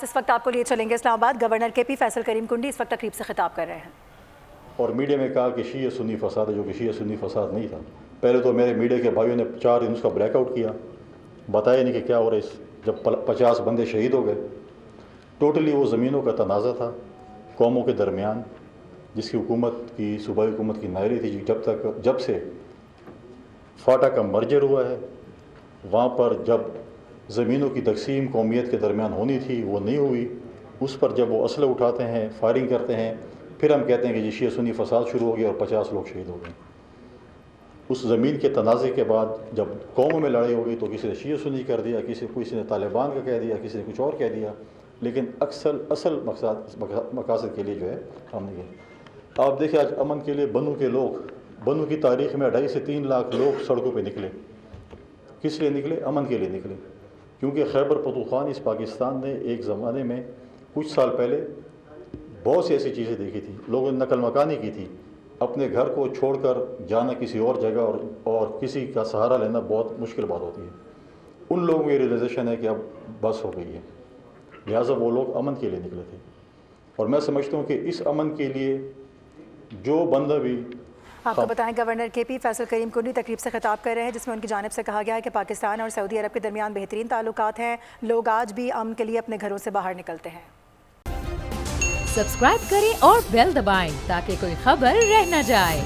اس وقت آپ کو لیے چلیں گے اسلام آباد۔ گورنر کے پی فیصل کریم کنڈی اس وقت تقریب سے خطاب کر رہے ہیں اور میڈیا میں کہا کہ شیعہ سنی فساد ہے، جو کہ شیعہ سنی فساد نہیں تھا۔ پہلے تو میرے میڈیا کے بھائیوں نے 4 دن اس کا بریک آؤٹ کیا، بتایا نہیں کہ کیا ہو رہا ہے۔ جب 50 بندے شہید ہو گئے، ٹوٹلی وہ زمینوں کا تنازع تھا قوموں کے درمیان، جس کی حکومت کی صوبائی حکومت کی نائری تھی۔ جب سے فاٹا کا مرجر ہوا ہے، وہاں پر جب زمینوں کی تقسیم قومیت کے درمیان ہونی تھی وہ نہیں ہوئی۔ اس پر جب وہ اسلحہ اٹھاتے ہیں، فائرنگ کرتے ہیں، پھر ہم کہتے ہیں کہ شیعہ سنی فساد شروع ہو گیا اور 50 لوگ شہید ہو گئے۔ اس زمین کے تنازع کے بعد جب قوموں میں لڑائی ہو گئی تو کسی نے شیعہ سنی کر دیا، کسی نے طالبان کا کہہ دیا، کسی نے کچھ اور کہہ دیا، لیکن اصل مقاصد کے لیے جو ہے ہم نے کیا۔ آپ دیکھیں آج امن کے لیے بنو کی تاریخ میں 2.5 سے 3 لاکھ لوگ سڑکوں پہ نکلے۔ کس لیے نکلے؟ امن کے لیے نکلے، کیونکہ خیبر پختونخوا اس پاکستان نے ایک زمانے میں کچھ سال پہلے بہت سی ایسی چیزیں دیکھی تھی، لوگوں نے نقل مکانی کی تھی۔ اپنے گھر کو چھوڑ کر جانا کسی اور جگہ اور کسی کا سہارا لینا بہت مشکل بات ہوتی ہے۔ ان لوگوں کی ریئلائزیشن ہے کہ اب بس ہو گئی ہے، لہٰذا وہ لوگ امن کے لیے نکلے تھے۔ اور میں سمجھتا ہوں کہ اس امن کے لیے جو بندہ بھی آپ کو بتائیں گورنر کے پی فیصل کریم کنڈی تقریب سے خطاب کر رہے ہیں، جس میں ان کی جانب سے کہا گیا ہے کہ پاکستان اور سعودی عرب کے درمیان بہترین تعلقات ہیں، لوگ آج بھی امن کے لیے اپنے گھروں سے باہر نکلتے ہیں۔ سبسکرائب کریں اور بیل دبائیں تاکہ کوئی خبر رہ نہ جائے۔